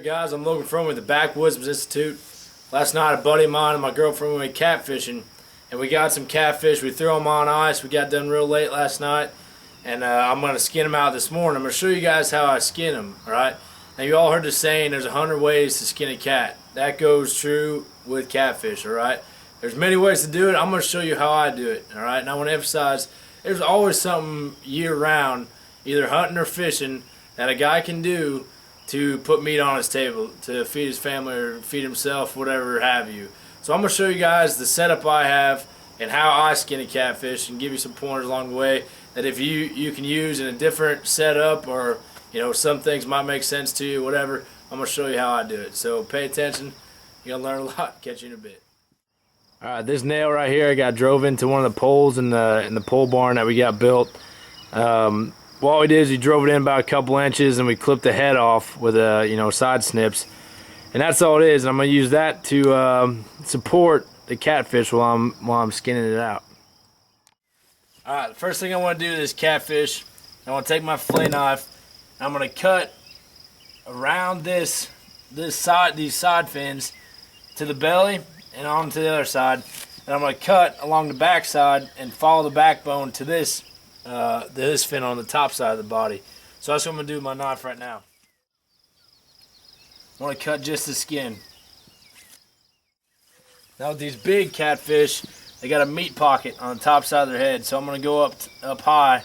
Guys, I'm Logan from with the Backwoodsman Institute. Last night a buddy of mine and my girlfriend went catfishing and we got some catfish. We threw them on ice. We got done real late last night and I'm going to skin them out this morning. I'm going to show you guys how I skin them, alright? Now you all heard the saying there's 100 ways to skin a cat. That goes true with catfish, alright? There's many ways to do it. I'm going to show you how I do it, alright? And I want to emphasize there's always something year round, either hunting or fishing, that a guy can do to put meat on his table, to feed his family or feed himself, whatever have you. So I'm going to show you guys the setup I have and how I skin a catfish and give you some pointers along the way that if you can use in a different setup, or some things might make sense to you, whatever. I'm going to show you how I do it. So pay attention. You're going to learn a lot. Catch you in a bit. Alright, this nail right here I got drove into one of the poles in the pole barn that we got built. What we did is we drove it in about a couple inches and we clipped the head off with side snips, and that's all it is. And I'm gonna use that to support the catfish while I'm skinning it out. All right, the first thing I want to do to this catfish, I want to take my fillet knife and I'm gonna cut around these side fins to the belly and on to the other side, and I'm gonna cut along the back side and follow the backbone to this fin on the top side of the body. So that's what I'm going to do with my knife right now. I want to cut just the skin. Now with these big catfish, they got a meat pocket on the top side of their head, so I'm going to go up high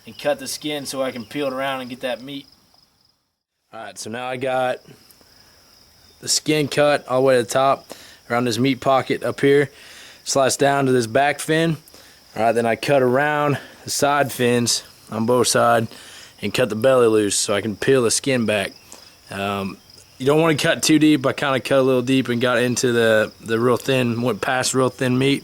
and cut the skin so I can peel it around and get that meat. Alright, so now I got the skin cut all the way to the top around this meat pocket up here. Slice down to this back fin. Alright, then I cut around the side fins on both sides and cut the belly loose so I can peel the skin back. You don't want to cut too deep. I kind of cut a little deep and got into the real thin, went past real thin meat.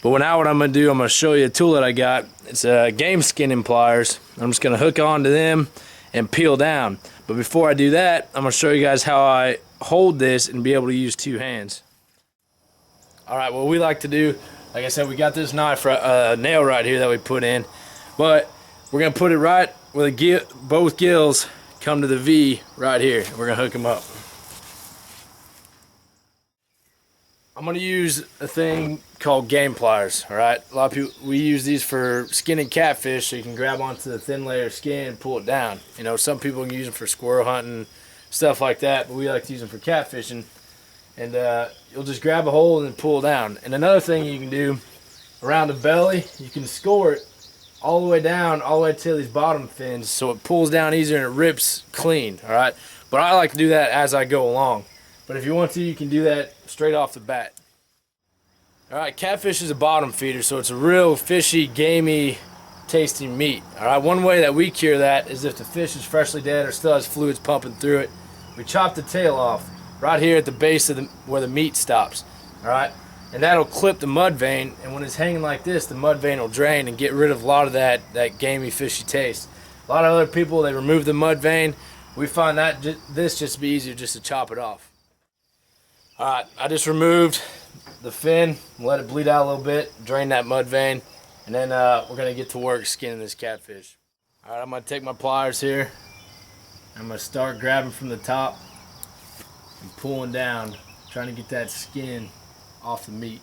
But now what I'm going to do, I'm going to show you a tool that I got. It's game skinning pliers. I'm just going to hook onto them and peel down. But before I do that, I'm going to show you guys how I hold this and be able to use two hands. Alright, what we like to do, like I said, we got this knife, nail right here that we put in, but we're going to put it right where both gills come to the V right here. We're going to hook them up. I'm going to use a thing called game pliers, alright? A lot of people, we use these for skinning catfish so you can grab onto the thin layer of skin and pull it down. Some people can use them for squirrel hunting, stuff like that, but we like to use them for catfishing. And you'll just grab a hold and pull down. And another thing you can do around the belly, you can score it all the way down, all the way to these bottom fins, so it pulls down easier and it rips clean, alright? But I like to do that as I go along. But if you want to, you can do that straight off the bat. Alright, catfish is a bottom feeder, so it's a real fishy, gamey, tasting meat. Alright, one way that we cure that is if the fish is freshly dead or still has fluids pumping through it, we chop the tail off right here at the base of where the meat stops, alright? And that'll clip the mud vein, and when it's hanging like this, the mud vein will drain and get rid of a lot of that gamey, fishy taste. A lot of other people, they remove the mud vein. We find that this just be easier just to chop it off. Alright, I just removed the fin, let it bleed out a little bit, drain that mud vein, and then we're going to get to work skinning this catfish. Alright, I'm going to take my pliers here. I'm going to start grabbing from the top and pulling down, trying to get that skin off the meat.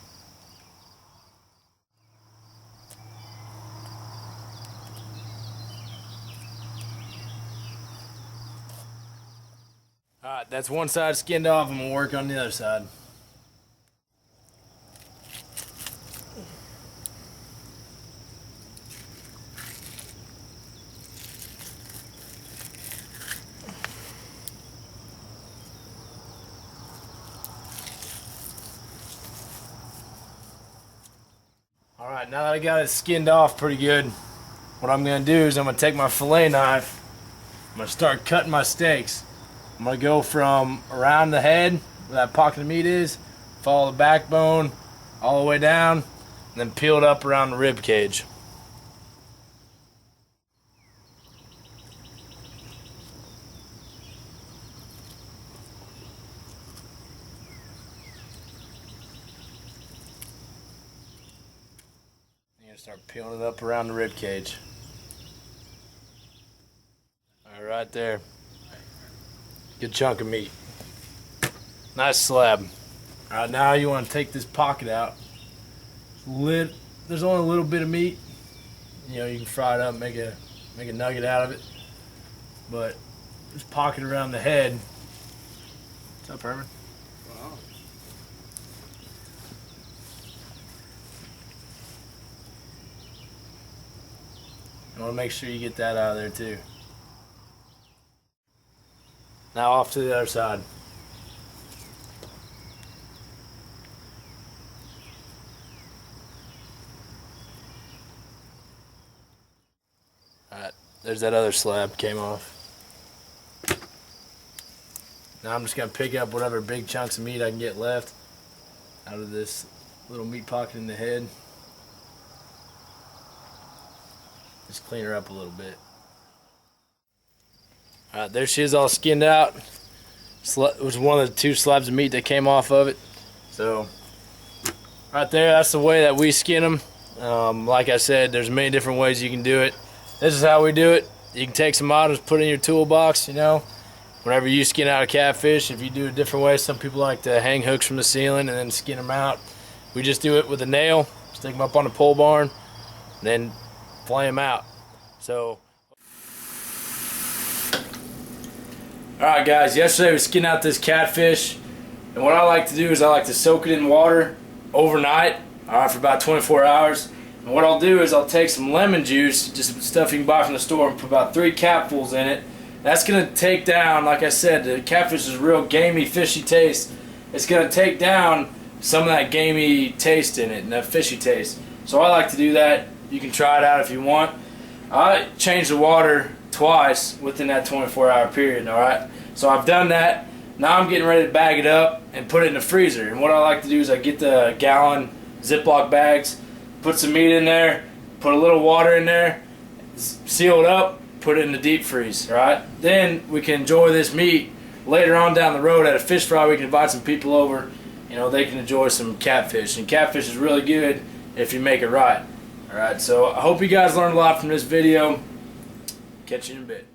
Alright, that's one side skinned off. I'm going to work on the other side. Alright, now that I got it skinned off pretty good, what I'm going to do is I'm going to take my fillet knife, I'm going to start cutting my steaks. I'm going to go from around the head, where that pocket of meat is, follow the backbone all the way down, and then peel it up around the rib cage. Start peeling it up around the rib cage. All right, right there. Good chunk of meat. Nice slab. Alright, now you want to take this pocket out. There's only a little bit of meat. You know, you can fry it up, make a nugget out of it. But this pocket around the head. What's up, Herman? Wow. You want to make sure you get that out of there too. Now off to the other side. Alright, there's that other slab came off. Now I'm just going to pick up whatever big chunks of meat I can get left out of this little meat pocket in the head. Just clean her up a little bit. Alright, there she is all skinned out. It was one of the 2 slabs of meat that came off of it. So, right there, that's the way that we skin them. Like I said, there's many different ways you can do it. This is how we do it. You can take some items, put it in your toolbox, you know. Whenever you skin out a catfish, if you do it different ways, some people like to hang hooks from the ceiling and then skin them out. We just do it with a nail, stick them up on the pole barn, and then flay them out. So, alright guys, yesterday we skinned out this catfish, and what I like to do is I like to soak it in water overnight, alright, for about 24 hours. And what I'll do is I'll take some lemon juice, just stuff you can buy from the store, and put about 3 capfuls in it. That's going to take down, like I said, the catfish is a real gamey, fishy taste. It's going to take down some of that gamey taste in it and that fishy taste. So I like to do that. You can try it out if you want. I change the water twice within that 24-hour period, alright? So I've done that. Now I'm getting ready to bag it up and put it in the freezer. And what I like to do is I get the gallon Ziploc bags, put some meat in there, put a little water in there, seal it up, put it in the deep freeze, alright? Then we can enjoy this meat later on down the road at a fish fry. We can invite some people over, you know, they can enjoy some catfish. And catfish is really good if you make it right. Alright, so I hope you guys learned a lot from this video. Catch you in a bit.